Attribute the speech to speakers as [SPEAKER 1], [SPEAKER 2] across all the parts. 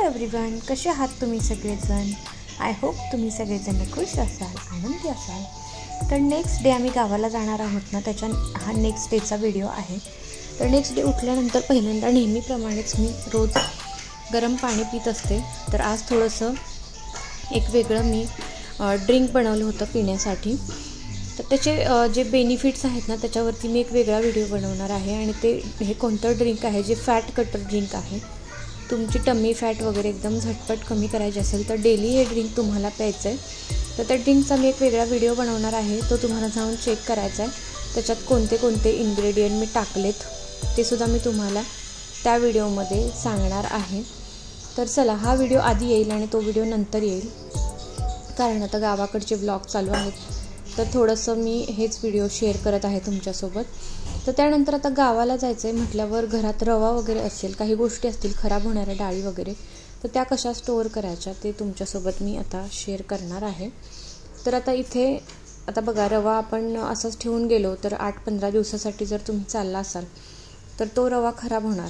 [SPEAKER 1] Everyone, कसे आहात तुम्ही सगळेजण? आय होप तुम्ही सगळेजण खुश असाल, आनंदी असाल. तर नेक्स्ट डे आम्ही गावाला जाणार आहोत ना, त्याच्या हा नेक्स्ट डेचा व्हिडिओ आहे. तर नेक्स्ट डे उठल्यानंतर पहिल्यांदा नेहमीप्रमाणेच मी रोज गरम पाणी पित असते. तर आज थोडंसं एक वेगळं मी ड्रिंक बनवलं होतं पिण्यासाठी. तर त्याचे जे बेनिफिट्स आहेत ना, त्याच्यावरती मी एक वेगळा व्हिडिओ बनवणार आहे. आणि हे कोणतं ड्रिंक आहे, जे फॅट कटर ड्रिंक आहे. तुमची टमी फॅट वगैरे एकदम झटपट कमी करायची असेल तर डेली हे ड्रिंक तुम्हाला प्यायचं आहे. तर त्या ड्रिंकचा मी एक वेगळा व्हिडिओ बनवणार आहे, तो तुम्हाला जाऊन चेक करायचा आहे. त्याच्यात कोणते कोणते इन्ग्रेडियंट मी टाकलेत ते सुद्धा मी तुम्हाला त्या व्हिडिओमध्ये सांगणार आहे. तर चला, हा व्हिडिओ आधी येईल आणि तो व्हिडिओ नंतर येईल, कारण आता गावाकडचे व्लॉग चालू आहेत. तर थोडंसं मी हेच व्हिडिओ शेअर करत आहे तुमच्यासोबत. तर त्यानंतर आता गावाला जायचं आहे म्हटल्यावर घरात रवा वगैरे असेल, काही गोष्टी असतील खराब होणाऱ्या डाळी वगैरे, तर त्या कशा स्टोअर करायच्या ते तुमच्यासोबत मी आता शेअर करणार आहे. तर आता इथे आता बघा, रवा आपण असंच ठेवून गेलो तर 8-15 दिवसासाठी जर तुम्ही चालला असाल तर तो रवा खराब होणार,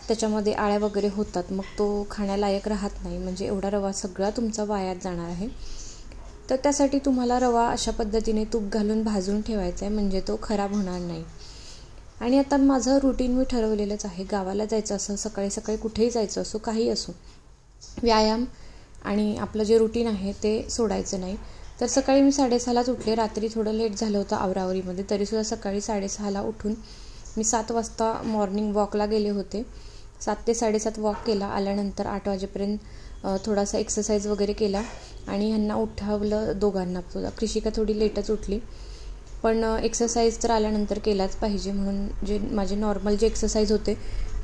[SPEAKER 1] त्याच्यामध्ये आळ्या वगैरे होतात, मग तो खाण्यालायक राहत नाही. म्हणजे एवढा रवा सगळा तुमचा वायात जाणार आहे. तर त्यासाठी तुम्हाला रवा अशा पद्धतीने तूप घालून भाजून ठेवायचा आहे, म्हणजे तो खराब होणार नाही. आणि आता माझं रुटीन मी ठरवलेलंच आहे. गावाला जायचं असं, सकाळी सकाळी कुठेही जायचं असो, काही असो, व्यायाम आणि आपलं जे रुटीन आहे ते सोडायचं नाही. तर सकाळी मी 6:30लाच उठले. रात्री थोडं लेट झालं होतं आवरावरीमध्ये, तरीसुद्धा सकाळी 6:30ला उठून मी 7 वाजता मॉर्निंग वॉकला गेले होते. 7 ते 7:30 वॉक केला. आल्यानंतर 8 वाजेपर्यंत थोडासा एक्सरसाइज वगैरे केला आणि ह्यांना उठवलं दोघांना. कृषिका थोडी लेटच उठली, पण एक्सरसाइज तर आल्यानंतर केलाच पाहिजे, म्हणून जे माझे नॉर्मल जे एक्सरसाइज होते,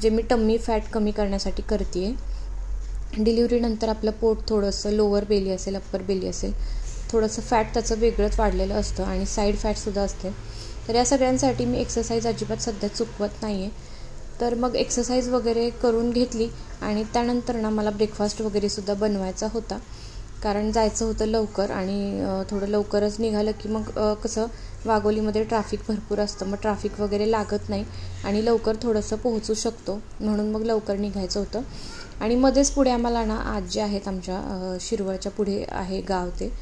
[SPEAKER 1] जे मी टम्मी फॅट कमी करण्यासाठी करते आहे. डिलिव्हरीनंतर आपलं पोट थोडंसं लोअर बेली असेल, अप्पर बेली असेल, थोडंसं फॅट त्याचं वेगळंच वाढलेलं असतं आणि साईड फॅटसुद्धा असते. तर या सगळ्यांसाठी मी एक्सरसाइज अजिबात सध्या चुकवत नाही आहे. तर मग एक्सरसाइज वगैरे करून घेतली आणि त्यानंतर ना मला ब्रेकफास्ट वगैरेसुद्धा बनवायचा होता, कारण जायचं होतं लवकर. आणि थोडं लवकरच निघालं की मग कसं वाघोलीमध्ये ट्रॅफिक भरपूर असतं, मग ट्रॅफिक वगैरे लागत नाही आणि लवकर थोडंसं पोहोचू शकतो, म्हणून मग लवकर निघायचं होतं. आणि मध्येच पुढे आम्हाला ना आजी आहेत आमच्या, शिरवळच्या पुढे आहे गाव, ते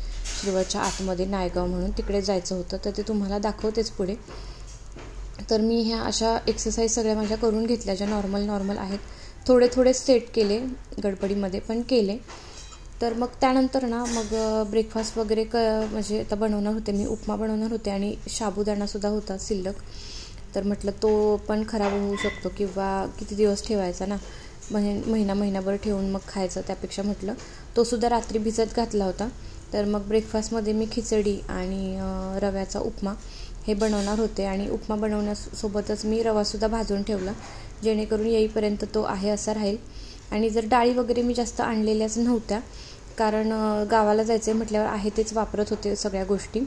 [SPEAKER 1] शिरवळच्या आतमध्ये नायगाव म्हणून, तिकडे जायचं होतं. तर ते तुम्हाला दाखवतेच पुढे. तर मी ह्या अशा एक्सरसाइज सगळ्या माझ्या करून घेतल्या, ज्या नॉर्मल आहेत. थोडे सेट केले, गडबडीमध्ये पण केले. तर मग त्यानंतर ना मग ब्रेकफास्ट वगैरे म्हणजे आता बनवणार होते मी, उपमा बनवणार होते आणि साबुदाणासुद्धा होता शिल्लक. तर म्हटलं तो पण खराब होऊ शकतो किंवा किती दिवस ठेवायचा ना, महिनाभर ठेवून मग खायचं, त्यापेक्षा म्हटलं तो सुद्धा रात्री भिजत घातला होता. तर मग ब्रेकफास्टमध्ये मी खिचडी आणि रव्याचा उपमा हे बनवणार होते. आणि उपमा बनवण्यासोबतच मी रवासुद्धा भाजून ठेवला, जेणेकरून येईपर्यंत तो आहे असा राहील. आणि जर डाळी वगैरे मी जास्त आणलेल्याच नव्हत्या, कारण गावाला जायचं आहे म्हटल्यावर आहे तेच वापरत होते सगळ्या गोष्टी.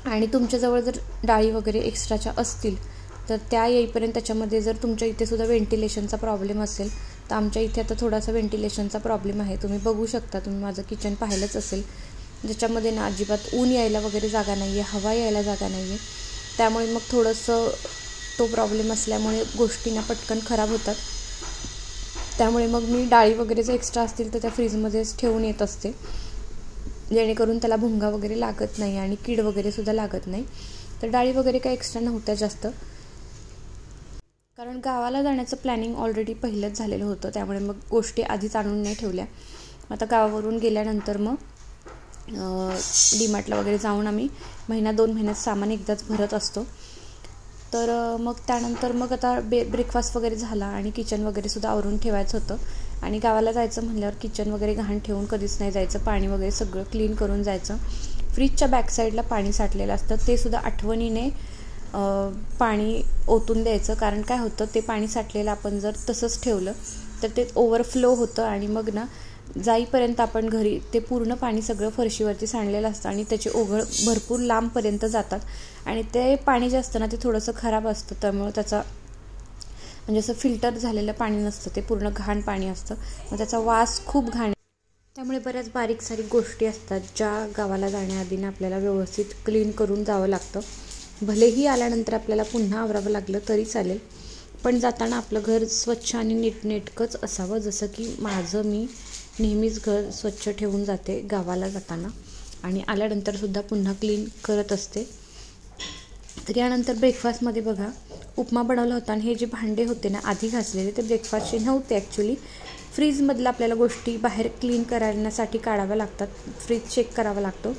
[SPEAKER 1] आणि तुमच्याजवळ जर डाळी वगैरे एक्स्ट्राच्या असतील तर त्या येईपर्यंत त्याच्यामध्ये जर तुमच्या इथे सुद्धा व्हेंटिलेशनचा प्रॉब्लेम असेल, तर आमच्या इथे आता थोडासा व्हेंटिलेशनचा प्रॉब्लेम आहे. तुम्ही बघू शकता, तुम्ही माझं किचन पाहिलंच असेल, ज्याच्यामध्ये ना अजिबात ऊन यायला वगैरे जागा नाही आहे, हवा यायला जागा नाही आहे. त्यामुळे मग थोडंसं तो प्रॉब्लेम असल्यामुळे गोष्टी ना पटकन खराब होतात. त्यामुळे मग मी डाळी वगैरे जर एक्स्ट्रा असतील तर त्या फ्रीजमध्येच ठेवून येत असते, जेणेकरून त्याला भुंगा वगैरे लागत नाही आणि कीड वगैरे सुद्धा लागत नाही. तर डाळी वगैरे काही एक्स्ट्रा नव्हत्या जास्त, कारण गावाला जाण्याचं प्लॅनिंग ऑलरेडी पहिलंच झालेलं होतं. त्यामुळे मग गोष्टी आधीच आणून नाही ठेवल्या. आता गावावरून गेल्यानंतर मग डीमार्टला वगैरे जाऊन आम्ही 1-2 महिन्यात सामान एकदाच भरत असतो. तर मग त्यानंतर मग आता ब्रेकफास्ट वगैरे झाला आणि किचन वगैरे सुद्धा आवरून ठेवायचं होतं. आणि गावाला जायचं म्हणल्यावर किचन वगैरे घाण ठेवून कधीच नाही जायचं, पाणी वगैरे सगळं क्लीन करून जायचं. फ्रीजच्या बॅक साईडला पाणी साठलेलं असतं, ते सुद्धा आठवणीने पाणी ओतून द्यायचं. कारण काय होतं, ते पाणी साठलेलं आपण जर तसंच ठेवलं तर ते ओव्हरफ्लो होतं आणि मग ना जाईपर्यंत आपण घरी ते पूर्ण पाणी सगळं फरशीवरती सांडलेलं असतं आणि त्याचे ओघळ भरपूर लांबपर्यंत जातात आणि ते पाणी जे असतं ना ते थोडंसं खराब असतं. त्यामुळे त्याचा म्हणजे असं फिल्टर झालेलं पाणी नसतं, ते पूर्ण घाण पाणी असतं. मग त्याचा वास खूप घाण. त्यामुळे बऱ्याच बारीक सारीक गोष्टी असतात ज्या गावाला जाण्याआधी आपल्याला व्यवस्थित क्लीन करून जावं लागतं. भलेही आल्यानंतर आपल्याला पुन्हा आवरावं लागलं तरी चालेल, पण जाताना आपलं घर स्वच्छ आणि नीटनेटकंच असावं. जसं की माझं मी नेहमीच घर स्वच्छ ठेवून जाते गावाला जाताना आणि आल्यानंतरसुद्धा पुन्हा क्लीन करत असते. तर यानंतर ब्रेकफास्टमध्ये बघा उपमा बनवला होता आणि हे जे भांडे होते ना आधी घासलेले ते ब्रेकफास्टचे नव्हते ॲक्च्युली. फ्रीजमधलं आपल्याला गोष्टी बाहेर क्लीन करण्यासाठी काढाव्या लागतात, फ्रीज चेक करावा लागतो.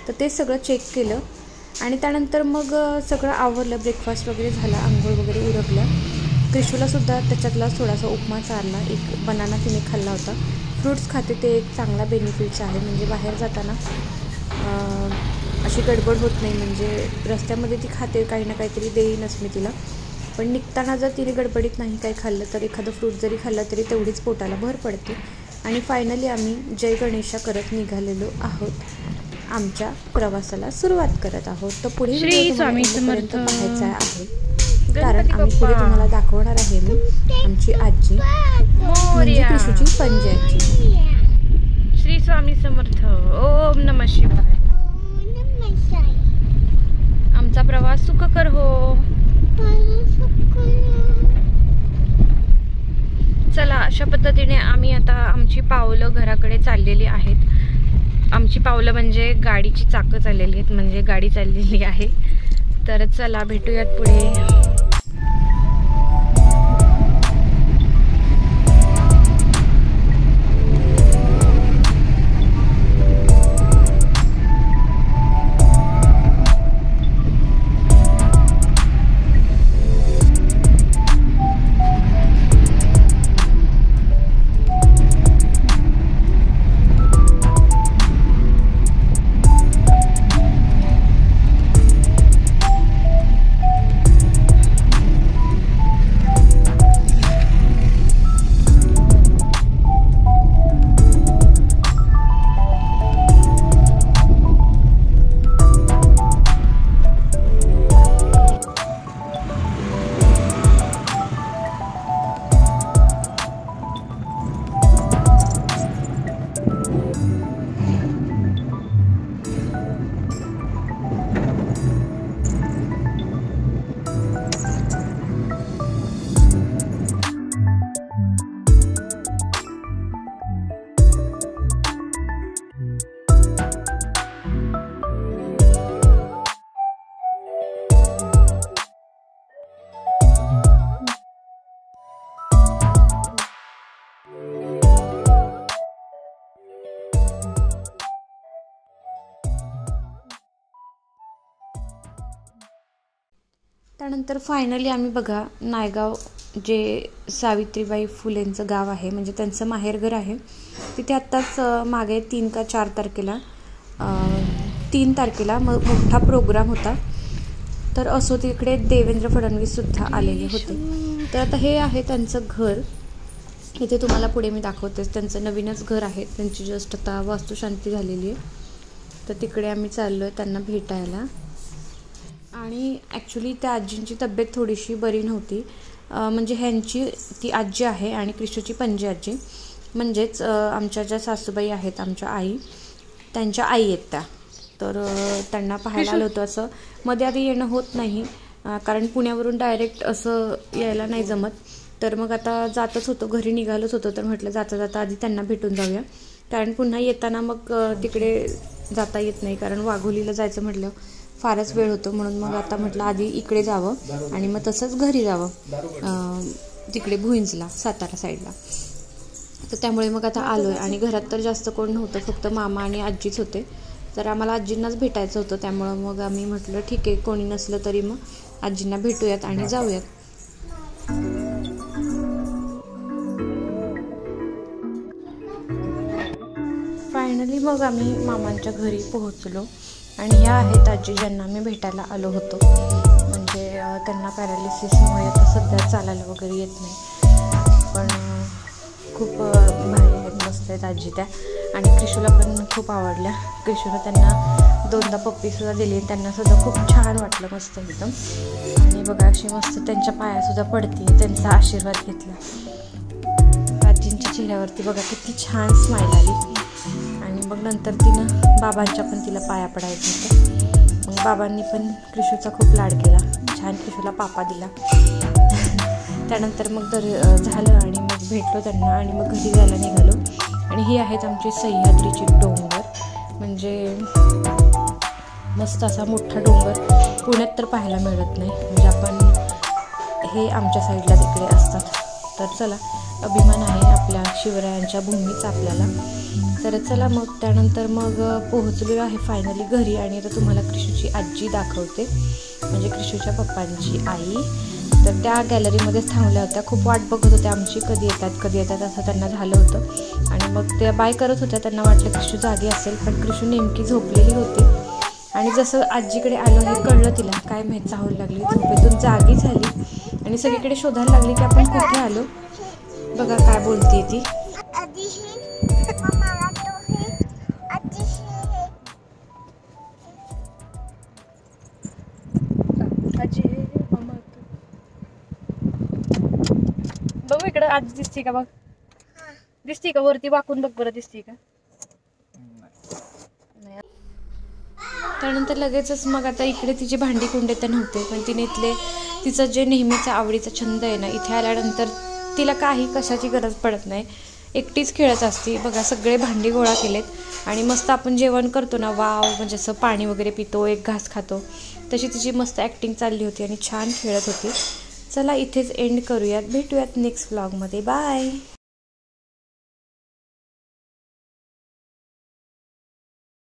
[SPEAKER 1] तर ते सगळं चेक केलं आणि त्यानंतर मग सगळं आवरलं, ब्रेकफास्ट वगैरे झाला, आंघोळ वगैरे उरकलं. त्रिशूलासुद्धा त्याच्यातला थोडासा उपमा चारला, एक बनाना तिने खाल्ला होता. फ्रूट्स खाते ते एक चांगला बेनिफिट्स आहे, म्हणजे बाहेर जाताना अशी गडबड होत नाही. म्हणजे रस्त्यामध्ये ती खाते काही ना काहीतरी देईनच मी तिला, पण निघताना जर तिने गडबडीत नाही काही खाल्लं तर एखादं फ्रूट जरी खाल्लं तरी तेवढीच पोटाला भर पडते. आणि फायनली आम्ही जय गणेशा करत निघालेलो आहोत, आमच्या प्रवासाला सुरुवात करत आहोत. तर पुढे व्हिडिओपर्यंत पाहायचा आहे, कारण आम्ही पुढे तुम्हाला दाखवणार आहे मी आमची आजी म्हणजे कृषूची पंजी आजी.
[SPEAKER 2] श्री स्वामी समर्थ. ओम नमः शिवाय. आमचा प्रवास सुखकर हो. चला, अशा पद्धतीने आम्ही आता आमची पावलं घराकडे चाललेली आहेत. आमची पावलं म्हणजे गाडीची चाकं चाललेली आहेत, म्हणजे गाडी चाललेली आहे. तर चला भेटूयात पुढे.
[SPEAKER 1] त्यानंतर फायनली आम्ही बघा नायगाव जे सावित्रीबाई फुलेंचं गाव आहे, म्हणजे त्यांचं माहेरघर आहे, तिथे आत्ताच मागे 3 का 4 तारखेला 3 तारखेला मोठा प्रोग्राम होता. तर असो तिकडे देवेंद्र फडणवीससुद्धा आलेले होते. तर आता हे आहे त्यांचं घर, इथे तुम्हाला पुढे मी दाखवतेच. त्यांचं नवीनच घर आहे, त्यांची जस्ट आता वास्तुशांती झालेली आहे. तर तिकडे आम्ही चाललो आहे त्यांना भेटायला. आणि ॲक्च्युली त्या आजींची तब्येत थोडीशी बरी नव्हती, म्हणजे ह्यांची ती आजी आहे आणि कृष्णची पंजी आजी, म्हणजेच आमच्या ज्या सासूबाई आहेत आमच्या आई, त्यांच्या आई आहेत त्या. तर त्यांना पाहायला आलं होतं. असं मध्ये आधी येणं होत नाही, कारण पुण्यावरून डायरेक्ट असं यायला नाही जमत. तर मग आता जातच होतो, घरी निघालोच होतो, तर म्हटलं जाता जाता आधी त्यांना भेटून जाऊया, कारण पुन्हा येताना मग तिकडे जाता येत नाही, कारण वाघोलीला जायचं म्हटलं फारच वेळ होतो. म्हणून मग आता म्हटलं आधी इकडे जावं आणि मग तसंच घरी जावं तिकडे भुईंजला, सातारा साईडला. तर त्यामुळे मग आता आलो आहे. आणि घरात तर जास्त कोण नव्हतं, फक्त मामा आणि आजीच होते. तर आम्हाला आजींनाच भेटायचं होतं, त्यामुळं मग आम्ही म्हटलं ठीक आहे, कोणी नसलं तरी मग आजींना भेटूयात आणि जाऊयात. फायनली मग आम्ही मामांच्या घरी पोहोचलो आणि ह्या आहेत आजी ज्यांना आम्ही भेटायला आलो होतो. म्हणजे त्यांना पॅरालिसिसमुळे आता सध्या चालायला वगैरे येत नाही, पण खूप भारी आहेत, मस्त आहेत आजी त्या. आणि क्रिशूला पण खूप आवडल्या. क्रिशूला त्यांना 2दा पप्पीसुद्धा दिली, त्यांनासुद्धा खूप छान वाटलं, मस्त एकदम. आणि बघा अशी मस्त त्यांच्या पायासुद्धा पडते, त्यांचा आशीर्वाद घेतला. आजींच्या चेहऱ्यावरती बघा किती छान स्माईल आली. आणि मग नंतर तिनं बाबांच्या पण तिला पाया पडायचं होतं. मग बाबांनी पण क्रिशूचा खूप लाड केला, छान क्रिशूला पापा दिला. त्यानंतर मग झालं आणि मग भेटलो त्यांना आणि मग घरी जायला निघालो. आणि ही आहेत आमची सह्याद्रीची डोंगर. म्हणजे मस्त असा मोठा डोंगर पुण्यात तर पाहायला मिळत नाही, म्हणजे आपण हे आमच्या साईडला तिकडे असतात. तर चला, अभिमान आहे आपल्या शिवरायांच्या भूमीचा आपल्याला. तर चला मग त्यानंतर मग पोहोचलेलो आहे फायनली घरी. आणि आता तुम्हाला क्रिशूची आजी दाखवते, म्हणजे क्रिशूच्या पप्पांची आई. तर त्या गॅलरीमध्येच थांबल्या होत्या, खूप वाट बघत होत्या आमची, कधी येतात असं त्यांना झालं होतं. आणि मग त्या बाय करत होत्या, त्यांना वाटलं क्रिशू जागी असेल, पण क्रिशू नेमकी झोपलेली होती. आणि जसं आजीकडे आलं हे कळलं तिला, काय माहीत चाहूल लागली, झोपेतून जागी झाली आणि सगळीकडे शोधायला लागली की आपण कुठे आलो. बघा काय बोलते ती. बघ इकडं आजी दिसते का, बघ दिसते का, वरती वाकून बघ बरं, दिसते का. त्यानंतर लगेचच मग आता इकडे तिची भांडी कुंडे तर नव्हते, पण तिने तिचं जे नेहमीचा आवडीचा छंद आहे ना, इथे आल्यानंतर तिला काही कशाची गरज पडत नाही, एकटीच खेळत असते. बघा सगळे भांडी गोळा केलेत आणि मस्त आपण जेवण करतो ना, वाव, म्हणजे असं पाणी वगैरे पितो, एक घास खातो, तशी तिची मस्त ॲक्टिंग चालली होती आणि छान खेळत होती. चला इथेच एंड करूयात, भेटूयात नेक्स्ट व्लॉगमध्ये. बाय.